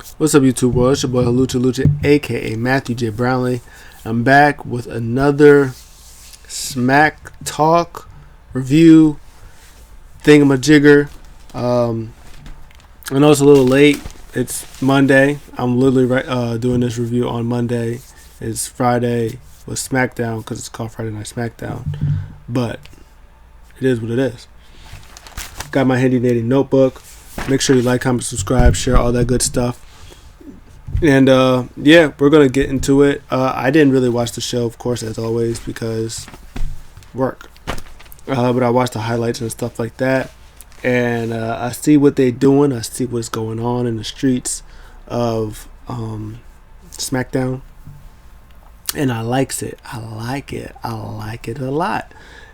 What's up, YouTube world? It's your boy Halucha Lucha, aka Matthew J. Brownlee. I'm back with another Smack Talk review thingamajigger. I know it's a little late. It's Monday. I'm literally doing this review on Monday. It's Friday with SmackDown because it's called Friday Night SmackDown. But it is what it is. Got my handy dandy notebook. Make sure you like, comment, subscribe, share, all that good stuff. And yeah, we're gonna get into it. I didn't really watch the show, of course, as always, because work. But I watched the highlights and stuff like that, and I see what they're doing. I see what's going on in the streets of SmackDown, and I likes it. I like it a lot.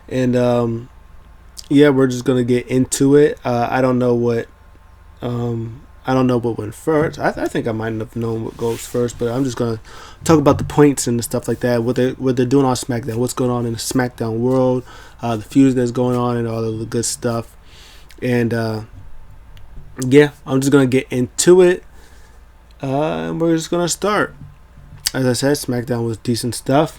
And yeah, we're just gonna get into it. I don't know what went first. I think I might have known what goes first, but I'm just gonna talk about the points and the stuff like that. What they're doing on SmackDown, what's going on in the SmackDown world, the feuds that's going on, and all of the good stuff. And yeah, I'm just gonna get into it, and we're just gonna start. As I said, SmackDown was decent stuff.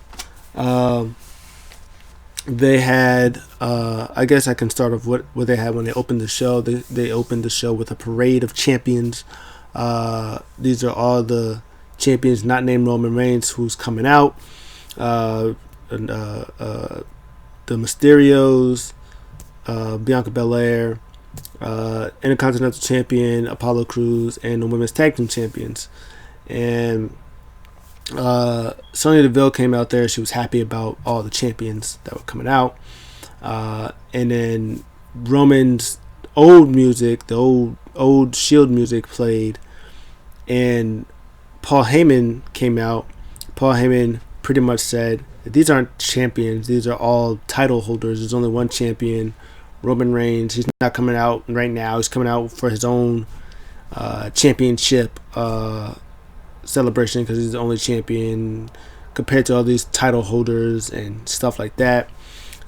They had, I guess I can start off what they had when they opened the show. They opened the show with a parade of champions. These are all the champions not named Roman Reigns who's coming out. The Mysterios, Bianca Belair, Intercontinental Champion Apollo Crews, and the Women's Tag Team Champions. And Sonya Deville came out there. She was happy about all the champions that were coming out. And then Roman's old music, the old Shield music played, and Paul Heyman came out. Paul Heyman pretty much said that these aren't champions, these are all title holders. There's only one champion, Roman Reigns. He's not coming out right now. He's coming out for his own championship celebration because he's the only champion compared to all these title holders and stuff like that.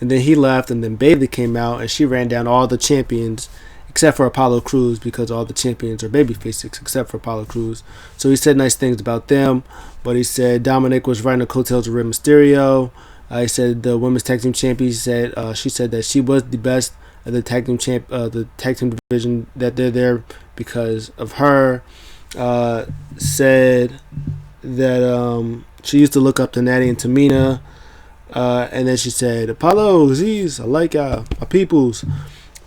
And then he left, and then Bayley came out and she ran down all the champions except for Apollo Crews, because all the champions are babyfaces except for Apollo Crews. So he said nice things about them, but he said Dominic was riding the coattails of Rey Mysterio. He said the women's tag team champion, she said that she was the best of the tag team the tag team division, that they're there because of her. Said that she used to look up to Natty and Tamina, and then she said, Apollo, Z's, I like my peoples.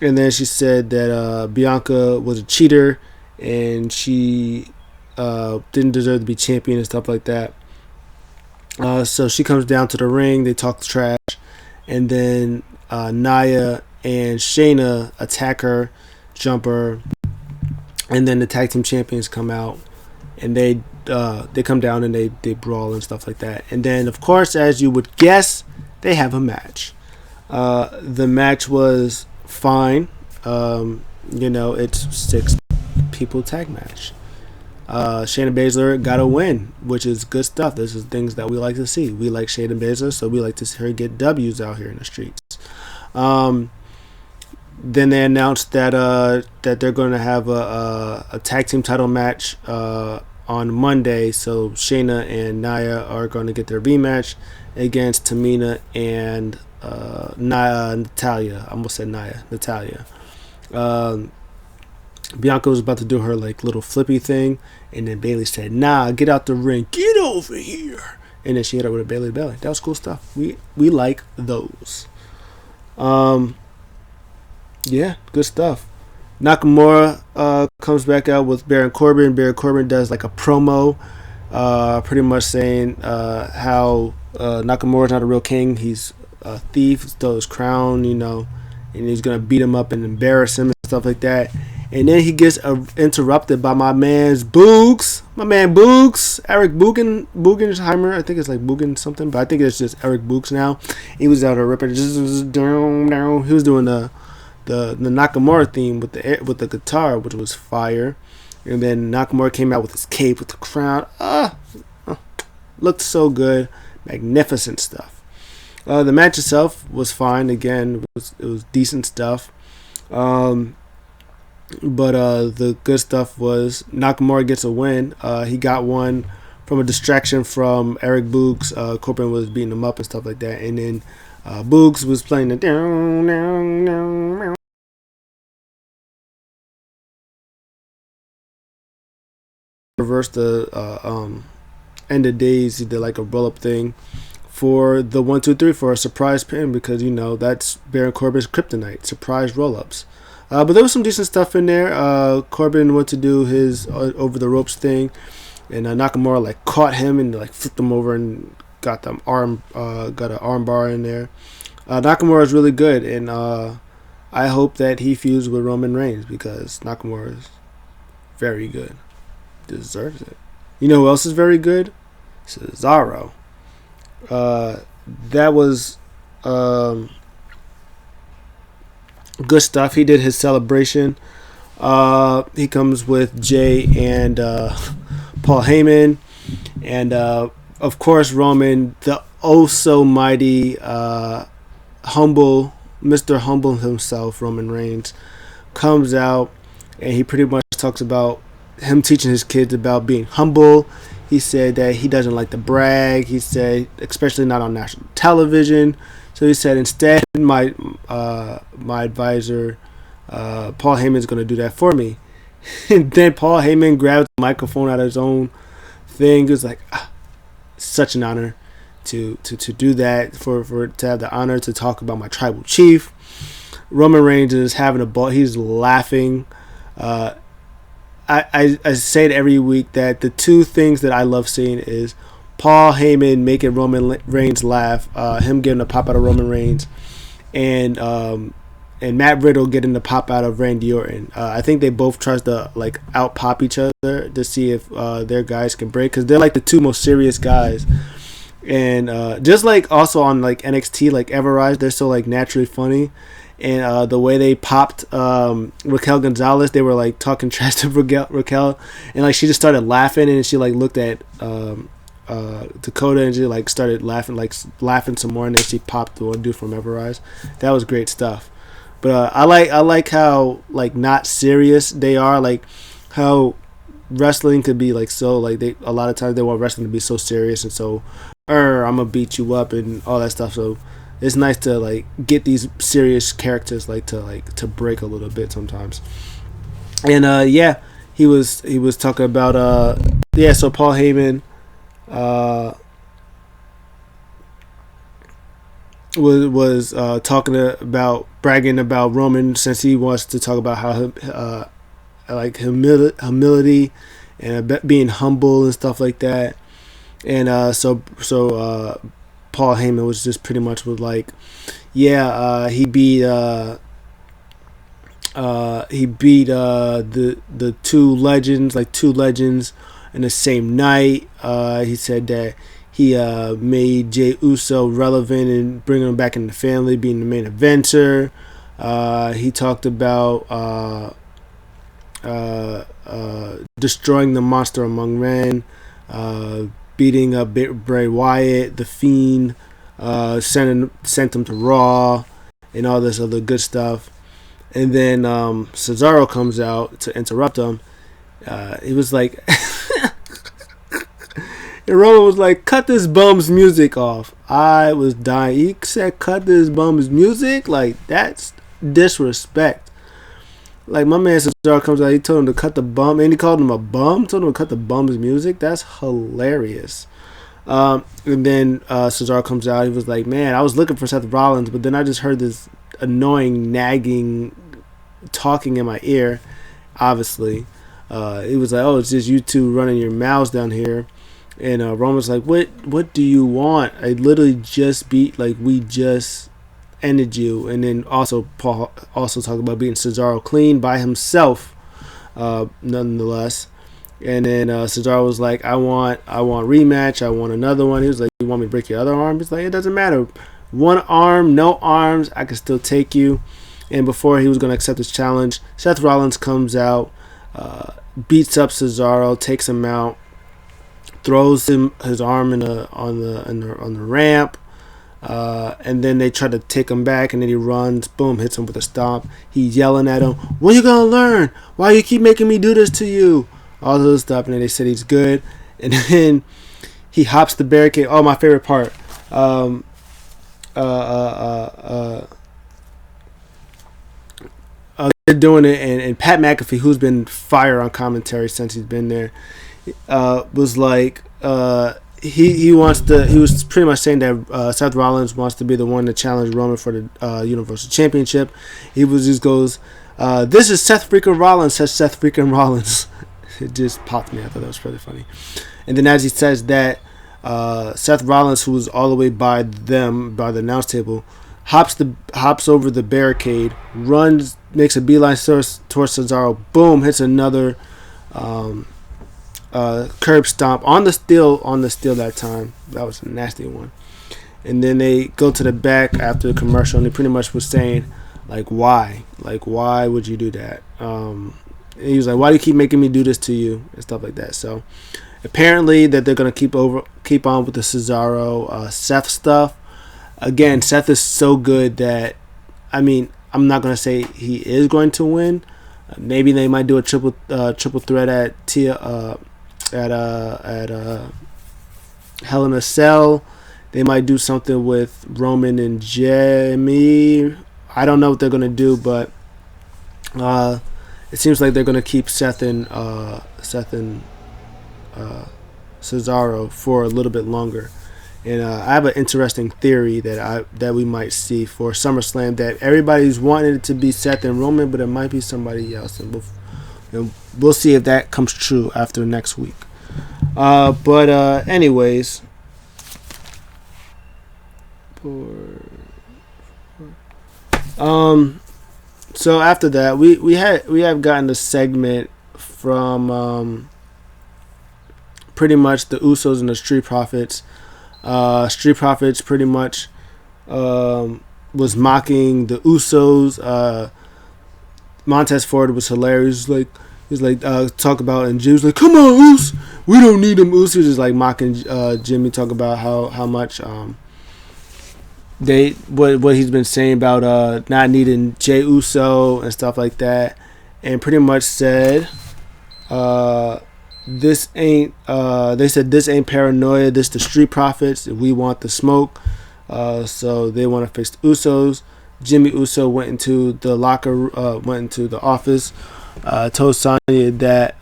And then she said that Bianca was a cheater and she didn't deserve to be champion and stuff like that. So she comes down to the ring, they talk trash, and then Nia and Shayna attack her, jump her, and then the tag team champions come out, and they come down and they brawl and stuff like that. And then, of course, as you would guess, they have a match. The match was fine. It's 6 people tag match. Shayna Baszler got a win, which is good stuff. This is things that we like to see. We like Shayna Baszler, so we like to see her get W's out here in the streets. Then they announced that they're going to have a tag team title match on Monday. So Shayna and Nia are going to get their rematch against Tamina and Natalia. I almost said Natalia. Bianca was about to do her like little flippy thing, and then Bayley said, "Nah, get out the ring, get over here." And then she hit her with a Bayley belly. That was cool stuff. We like those. Yeah, good stuff. Nakamura comes back out with Baron Corbin. Baron Corbin does like a promo, pretty much saying how Nakamura's not a real king. He's a thief, stole his crown, and he's going to beat him up and embarrass him and stuff like that. And then he gets interrupted by my man's Boogs. My man Boogs. Eric Bugensheimer. I think it's like Bugen something, but I think it's just Eric Boogs now. He was out there ripping. Down. He was doing the Nakamura theme with the guitar, which was fire. And then Nakamura came out with his cape with the crown. Looked so good. Magnificent stuff. The match itself was fine. Again, it was decent stuff. But the good stuff was Nakamura gets a win. He got one from a distraction from Eric Boogs. Corbin was beating him up and stuff like that, and then Boogs was playing the down, down, down, reverse the end of days. He did like a roll up thing for the 1-2-3 for a surprise pin because that's Baron Corbin's kryptonite, surprise roll ups. But there was some decent stuff in there. Corbin went to do his over the ropes thing, and Nakamura like caught him and like flipped him over and got got an arm bar in there. Nakamura is really good, and I hope that he feuds with Roman Reigns because Nakamura is very good, deserves it. You know who else is very good? Cesaro. That was good stuff. He did his celebration. He comes with Jay and Paul Heyman, and of course Roman, the oh so mighty humble Mr. Humble himself, Roman Reigns, comes out and he pretty much talks about him teaching his kids about being humble. He said that he doesn't like to brag. He said, especially not on national television. So he said, instead, my advisor, Paul Heyman, is going to do that for me. And then Paul Heyman grabbed the microphone out of his own thing. It was like, such an honor to do that, to have the honor to talk about my tribal chief. Roman Reigns is having a ball. He's laughing. I say it every week that the two things that I love seeing is Paul Heyman making Roman Reigns laugh, him getting a pop out of Roman Reigns, and Matt Riddle getting the pop out of Randy Orton. I think they both try to like out pop each other to see if their guys can break, because they're like the two most serious guys. And just like also on like NXT, like Everrise, they're so like naturally funny. And the way they popped Raquel Gonzalez, they were like talking trash to Raquel, and like she just started laughing, and she like looked at Dakota, and she like started laughing some more, and then she popped the one dude from Everrise. That was great stuff. But I like how like not serious they are, like how wrestling could be like so like they a lot of times they want wrestling to be so serious and so I'm gonna beat you up and all that stuff. So it's nice to like get these serious characters to break a little bit sometimes. And he was talking about so Paul Heyman was talking about bragging about Roman, since he wants to talk about how like humility and being humble and stuff like that. And so Paul Heyman was just pretty much was like, he beat the two legends in the same night. He said that he made Jey Uso relevant and bringing him back in the family, being the main eventer. He talked about destroying the Monster Among Men, beating up Bray Wyatt, The Fiend, sent him to Raw, and all this other good stuff. And then Cesaro comes out to interrupt him. He was like, and Roman was like, cut this bum's music off. I was dying. He said, cut this bum's music? Like, that's disrespect. Like, my man Cesaro comes out, he told him to cut the bum, and he called him a bum, told him to cut the bum's music. That's hilarious. And then Cesaro comes out, he was like, man, I was looking for Seth Rollins, but then I just heard this annoying, nagging talking in my ear, obviously. It was like, oh, it's just you two running your mouths down here. And Roman was like, what do you want? I literally just we just ended you. And then also Paul also talked about beating Cesaro clean by himself, nonetheless. And then Cesaro was like, I want rematch, I want another one. He was like, you want me to break your other arm? He's like, it doesn't matter. One arm, no arms, I can still take you. And before he was going to accept his challenge, Seth Rollins comes out, beats up Cesaro, takes him out, throws his arm on the ramp, And then they try to take him back, and then he runs, boom, hits him with a stomp. He's yelling at him, "When you gonna learn? Why you keep making me do this to you?" All this stuff, and then they said he's good, and then he hops the barricade. Oh, my favorite part. They're doing it, and Pat McAfee, who's been fire on commentary since he's been there, was like, he was pretty much saying that Seth Rollins wants to be the one to challenge Roman for the Universal Championship. He just goes, "This is Seth freaking Rollins," says Seth freaking Rollins. It just popped me. I thought that was pretty funny. And then as he says that, Seth Rollins, who was all the way by the announce table, hops over the barricade, runs, makes a beeline towards Cesaro, boom, hits another curb stomp on the steel that time. That was a nasty one. And then they go to the back after the commercial, and he pretty much was saying, like, why would you do that? He was like, "Why do you keep making me do this to you?" and stuff like that. So apparently that they're gonna keep on with the Cesaro Seth stuff. Again, Seth is so good that, I mean, I'm not gonna say he is going to win. Maybe they might do a triple threat at Hell in a Cell. They might do something with Roman and Jimmy. I don't know what they're gonna do, but it seems like they're gonna keep Seth and Cesaro for a little bit longer. And I have an interesting theory that we might see for SummerSlam, that everybody's wanting it to be Seth and Roman, but it might be somebody else, and we'll see if that comes true after next week. But anyways, so after that, we have gotten a segment from pretty much the Usos and the Street Profits. Street Profits pretty much was mocking the Usos. Montez Ford was hilarious. He's like talk about, and Jim's like, "Come on, Us, we don't need them." Us was just like mocking Jimmy, talk about how much what he's been saying about not needing Jey Uso and stuff like that, and pretty much said, this ain't they said this ain't paranoia, this the Street Profits, we want the smoke. So they want to fix the Usos. Jimmy Uso went into the office, told Sonya that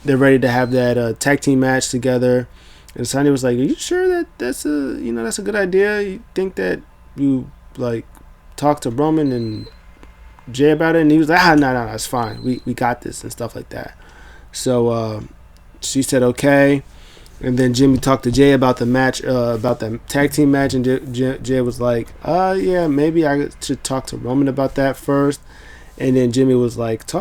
they're ready to have that tag team match together, and Sonya was like, "Are you sure that's a good idea? You think that you like talk to Roman and Jay about it?" And he was like, no, it's fine, we got this and stuff like that. So she said okay, and then Jimmy talked to Jay about the match, about the tag team match, and Jay was like, yeah, maybe I should talk to Roman about that first. And then Jimmy was like, he's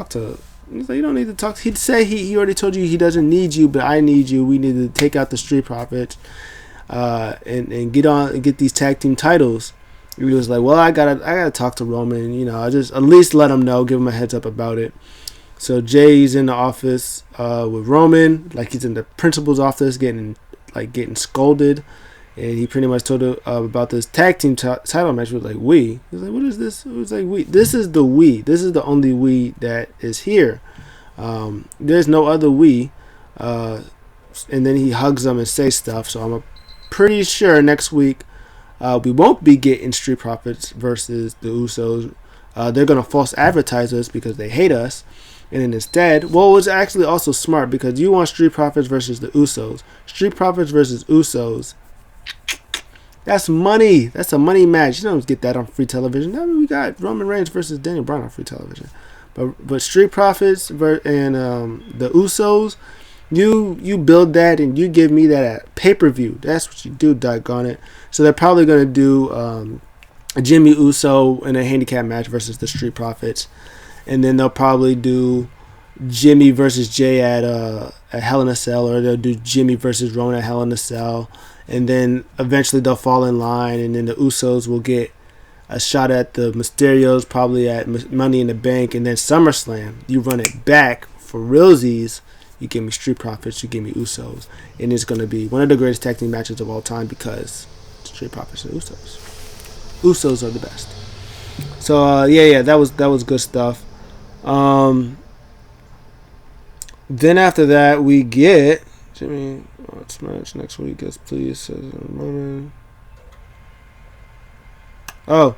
like, "You don't need to talk." He'd say he already told you he doesn't need you, but I need you. We need to take out the Street Profits and get these tag team titles. He was like, "Well, I gotta talk to Roman. I just at least let him know, give him a heads up about it." So Jay's in the office with Roman, like he's in the principal's office, getting scolded, and he pretty much told her about this tag team title match. He was like, "We." He was like, "What is this?" It was like, "We." This is the we. This is the only we that is here. There's no other we. And then he hugs them and says stuff. So I'm pretty sure next week we won't be getting Street Profits versus the Usos. They're gonna false advertise us because they hate us. And then instead, it was actually also smart, because you want Street Profits versus the Usos. Street Profits versus Usos. That's money. That's a money match. You don't get that on free television. I mean, we got Roman Reigns versus Daniel Bryan on free television. But Street Profits and the Usos, you build that and you give me that at pay-per-view. That's what you do, doggone it. So they're probably going to do Jimmy Uso in a handicap match versus the Street Profits. And then they'll probably do Jimmy versus Jay at Hell in a Cell, or they'll do Jimmy versus Roman at Hell in a Cell. And then eventually they'll fall in line, and then the Usos will get a shot at the Mysterios, probably at Money in the Bank. And then SummerSlam, you run it back for realsies. You give me Street Profits, you give me Usos. And it's going to be one of the greatest tag team matches of all time, because Street Profits and Usos. Usos are the best. So yeah, that was good stuff. Then after that we get Jimmy. Let's match next week. Yes, please. Dolph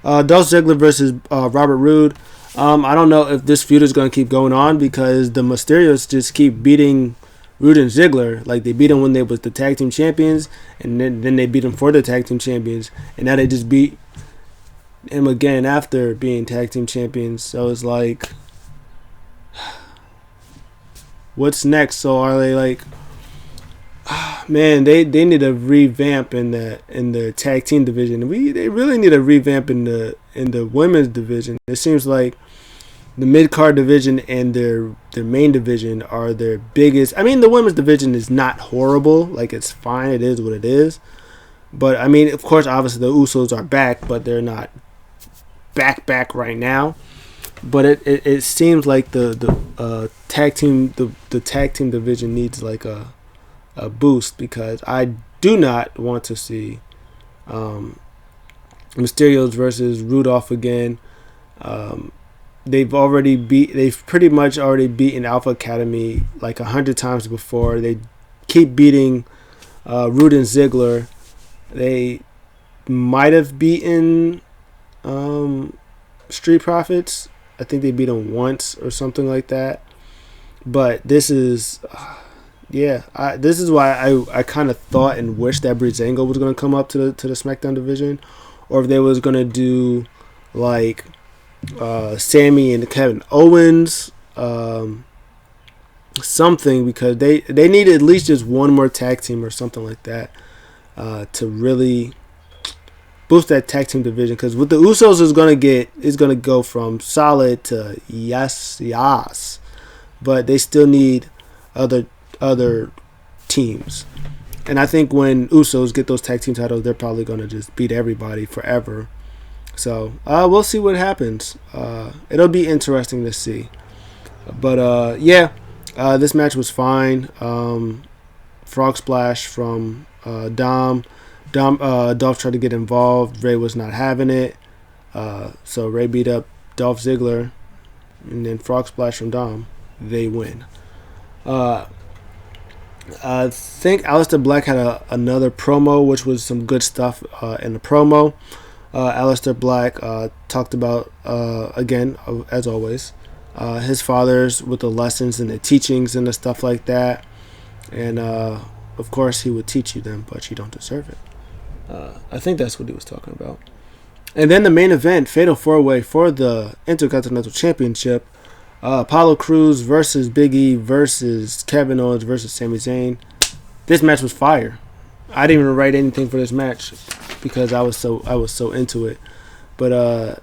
Ziggler versus Robert Roode. I don't know if this feud is going to keep going on because the Mysterios just keep beating Roode and Ziggler. Like, they beat them when they was the tag team champions, and then they beat them for the tag team champions, and now they just beat him again after being tag team champions. So it's like, what's next? So are they like, man, they need a revamp in the tag team division. They really need a revamp in the women's division. It seems like the mid card division and their main division are their biggest. I mean, the women's division is not horrible. Like, it's fine. It is what it is. But I mean, of course, obviously the Usos are back, but they're not back right now. But it seems like the tag team division needs like a boost, because I do not want to see Mysterios versus Rudolph again. They've pretty much already beaten Alpha Academy like 100 times before. They keep beating Roode and Ziggler. They might have beaten Street Profits. I think they beat them once or something like that. But this is this is why I kind of thought and wished that Breezango was going to come up to the SmackDown division, or if they was going to do like Sammy and Kevin Owens, something, because they need at least just one more tag team or something like that to really boost that tag team division. Because what the Usos is going to go from solid to yes, but they still need other teams. And I think when Usos get those tag team titles, they're probably going to just beat everybody forever. So we'll see what happens. It'll be interesting to see. But this match was fine. Frog splash from Dom. Dolph tried to get involved. Ray was not having it. So Ray beat up Dolph Ziggler, and then frog splash from Dom. They win. I think Aliester Black had another promo, which was some good stuff in the promo. Aliester Black talked about, again, as always, his fathers with the lessons and the teachings and the stuff like that. And, of course, he would teach you them, but you don't deserve it. I think that's what he was talking about. And then the main event, Fatal 4-Way for the Intercontinental Championship. Apollo Crews versus Big E versus Kevin Owens versus Sami Zayn. This match was fire. I didn't even write anything for this match because I was so into it. But I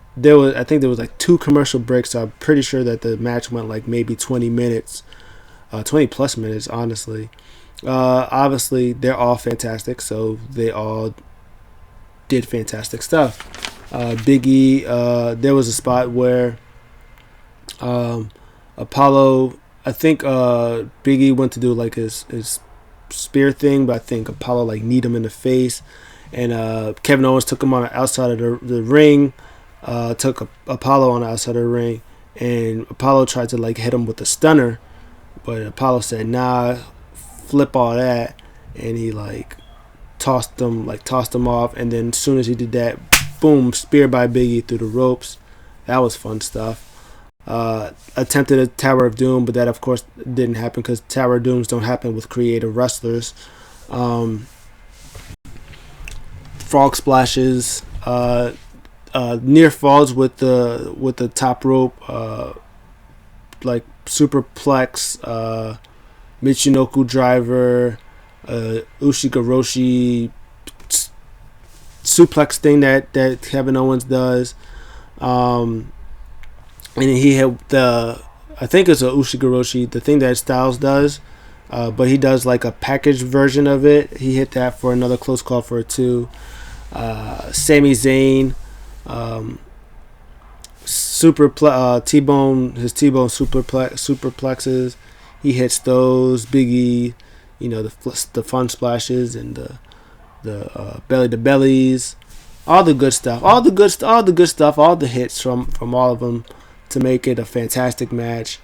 think there was like 2 commercial breaks. So I'm pretty sure that the match went like maybe 20 minutes, 20 plus minutes, honestly. Obviously, they're all fantastic, so they all did fantastic stuff. Big E, there was a spot where Apollo, I think Big E went to do like his spear thing, but I think Apollo like kneed him in the face, and Kevin Owens took him on the outside of the ring, took Apollo on the outside of the ring, and Apollo tried to like hit him with a stunner, but Apollo said nah, flip all that, and he like tossed him off, and then as soon as he did that, boom, spear by Big E through the ropes. That was fun stuff. Attempted a Tower of Doom, but that of course didn't happen because Tower of Dooms don't happen with creative wrestlers. Frog splashes, near falls with the top rope, like superplex, Michinoku driver, Ushigoroshi suplex thing that Kevin Owens does. And he had I think it's a Ushigoroshi, the thing that Styles does, but he does like a packaged version of it. He hit that for another close call for a 2. Sami Zayn, T-bone superplexes. He hits those. Big E, the fun splashes and the belly to bellies, all the good stuff, all the good stuff, all the hits from all of them to make it a fantastic match.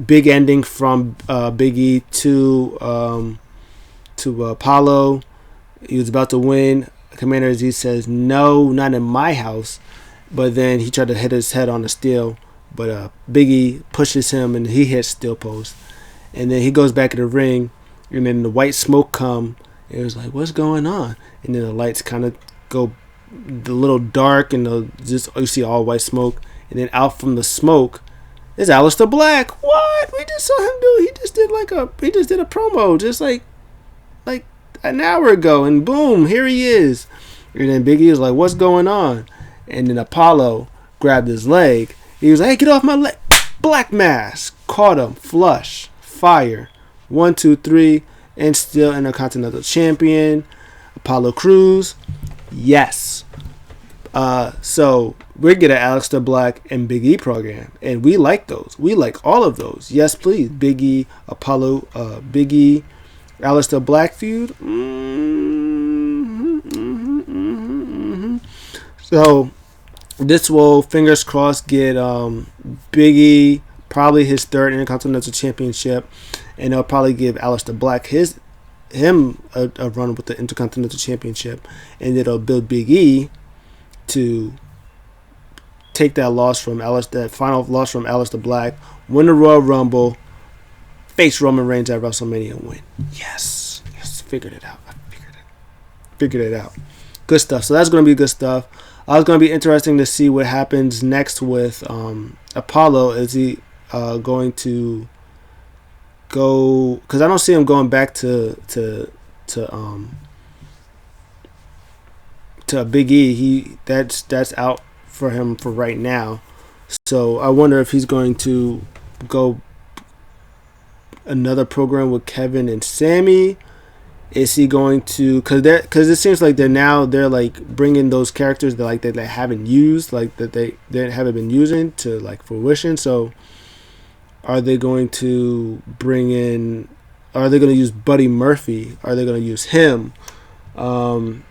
Big ending from Big E to Apollo. He was about to win. Commander Aziz says, "No, not in my house." But then he tried to hit his head on the steel. But Big E pushes him and he hits steel post. And then he goes back in the ring. And then the white smoke come. And it was like, what's going on? And then the lights kind of go a little dark. And just you see all white smoke. And then out from the smoke is Aliester Black. What? We just saw him do. He just did a promo just like an hour ago, and boom, here he is. And then Big E was like, what's going on? And then Apollo grabbed his leg. He was like, hey, get off my leg. Black Mask caught him flush, fire, 1, 2, 3, and still Intercontinental Champion. Apollo Crews, yes. So we're getting Aliester Black and Big E program, and we like those. We like all of those. Yes, please. Big E, Apollo, Big E, Aliester Black feud. So this will, fingers crossed, get Big E probably his third Intercontinental Championship, and they'll probably give Aliester Black him a run with the Intercontinental Championship, and it'll build Big E to take that final loss from Aliester Black, win the Royal Rumble, face Roman Reigns at WrestleMania and win. Yes, figured it out. Figured it out. Good stuff. So that's going to be good stuff. It's going to be interesting to see what happens next with Apollo. Is he going to go? Because I don't see him going back to Big E. That's out for him for right now. So I wonder if he's going to go another program with Kevin and Sammy. Is he going to, because it seems like they're like bringing those characters that they haven't used, like that they haven't been using to like fruition. So are they going to use Buddy Murphy? Are they going to use him? I don't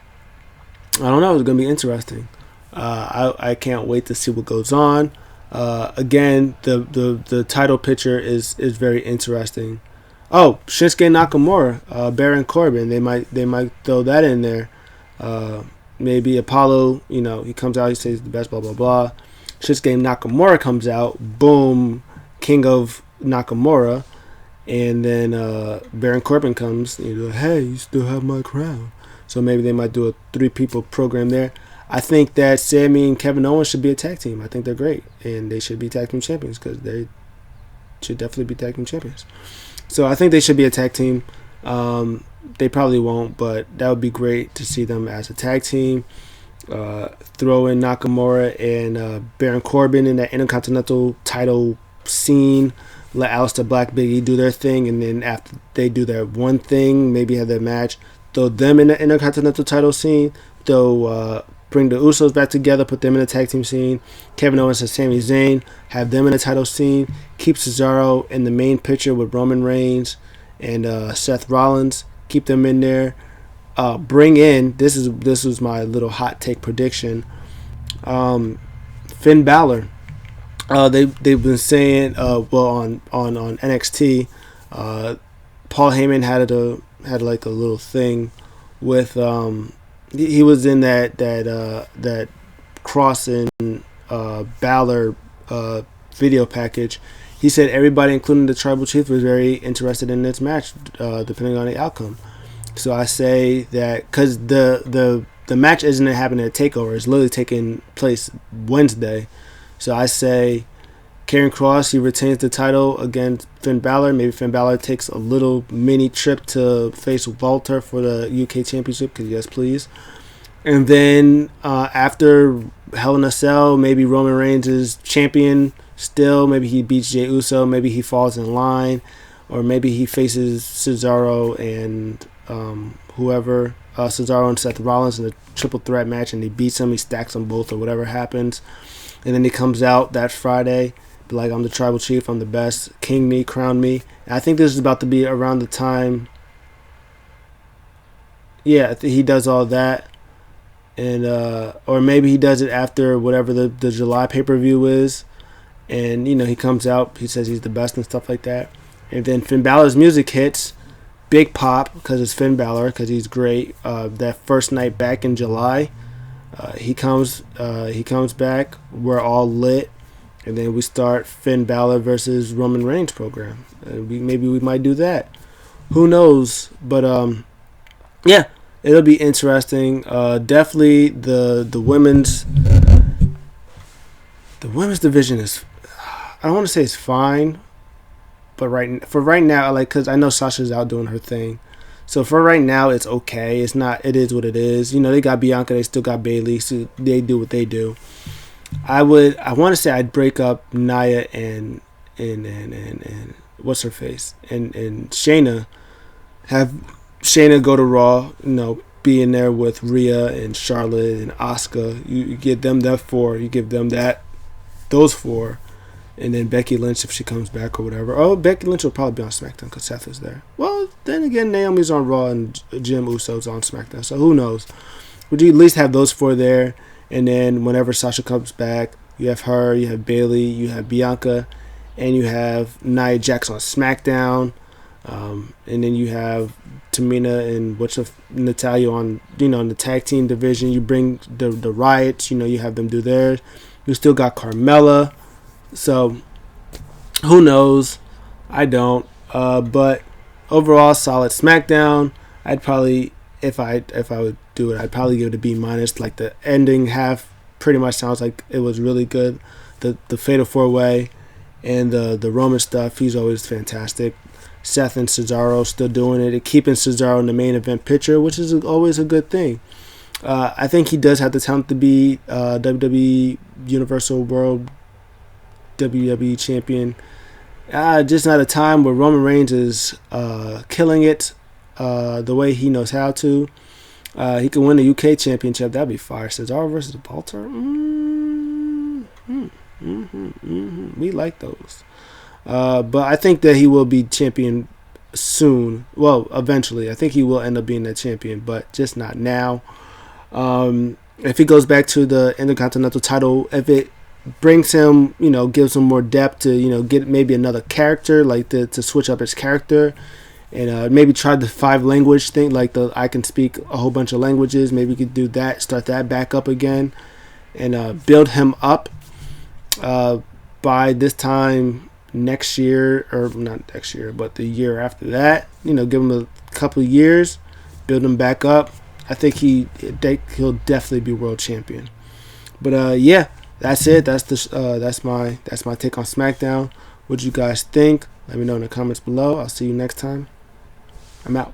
know. It's going to be interesting. I can't wait to see what goes on. Again, the title picture is very interesting. Oh, Shinsuke Nakamura, Baron Corbin. They might throw that in there. Maybe Apollo. He comes out. He says the best. Blah blah blah. Shinsuke Nakamura comes out. Boom, King of Nakamura. And then Baron Corbin comes. Hey, you still have my crown. So maybe they might do a 3-people program there. I think that Sammy and Kevin Owens should be a tag team. I think they're great. And they should be tag team champions because they should definitely be tag team champions. So I think they should be a tag team. They probably won't, but that would be great to see them as a tag team. Throw in Nakamura and Baron Corbin in that Intercontinental title scene. Let Aliester Black, Big E do their thing. And then after they do their one thing, maybe have their match. Throw them in the Intercontinental title scene. Bring the Usos back together, put them in the tag team scene. Kevin Owens and Sami Zayn, have them in the title scene. Keep Cesaro in the main picture with Roman Reigns and Seth Rollins. Keep them in there. Bring in, this was my little hot take prediction, Finn Balor. They've been saying on NXT, Paul Heyman had like a little thing with he was in that Cross and Balor video package. He said everybody, including the Tribal Chief, was very interested in this match, depending on the outcome. So I say that because the match isn't happening at TakeOver, it's literally taking place Wednesday. So I say Karrion Kross, he retains the title against Finn Balor. Maybe Finn Balor takes a little mini trip to face Walter for the UK Championship, because yes, please. And then after Hell in a Cell, maybe Roman Reigns is champion still. Maybe he beats Jey Uso. Maybe he falls in line. Or maybe he faces Cesaro and whoever. Cesaro and Seth Rollins in a triple threat match, and he beats him. He stacks them both, or whatever happens. And then he comes out that Friday, be like, I'm the Tribal Chief, I'm the best, king me, crown me. And I think this is about to be around the time Yeah, he does all that, and or maybe he does it after whatever the July pay per view is, and he comes out, he says he's the best and stuff like that, and then Finn Balor's music hits, big pop because it's Finn Balor because he's great. That first night back in July, he comes back, we're all lit, and then we start Finn Balor versus Roman Reigns program. Maybe we might do that. Who knows? But yeah, it'll be interesting. Definitely the women's division is. I don't want to say it's fine, but right now, because I know Sasha's out doing her thing, so for right now it's okay. It's not. It is what it is. They got Bianca. They still got Bayley. So they do what they do. I want to say I'd break up Nia and what's her face and Shayna. Have Shayna go to Raw, be in there with Rhea and Charlotte and Asuka. You give them that four. You give them those four. And then Becky Lynch, if she comes back or whatever. Oh, Becky Lynch will probably be on SmackDown because Seth is there. Well, then again, Naomi's on Raw and Jim Uso's on SmackDown. So who knows? Would you at least have those four there? And then whenever Sasha comes back, you have her, you have Bayley, you have Bianca, and you have Nia Jax on SmackDown. And then you have Tamina and Natalya on, in the tag team division. You bring the Riots, you have them do theirs. You still got Carmella. So who knows? I don't. But overall, solid SmackDown. I'd probably, if I would do it, I'd probably give it a B-. Like the ending half pretty much sounds like it was really good. The Fatal 4-Way and the Roman stuff, he's always fantastic. Seth and Cesaro still doing it, keeping Cesaro in the main event picture, which is always a good thing. I think he does have the talent to be WWE Universal World WWE Champion. Just not a time where Roman Reigns is killing it the way he knows how to. He can win the UK Championship. That'd be fire. Cesaro versus Baltar. We like those. But I think that he will be champion soon. Well, eventually. I think he will end up being that champion, but just not now. If he goes back to the Intercontinental title, if it brings him, gives him more depth to, get maybe another character, like to switch up his character, and maybe try the 5-language thing, like I can speak a whole bunch of languages. Maybe we could do that, start that back up again, and build him up by this time next year, or not next year, but the year after that. Give him a couple of years, build him back up. I think he'll definitely be world champion. But yeah. That's it. That's my take on SmackDown. What do you guys think? Let me know in the comments below. I'll see you next time. I'm out.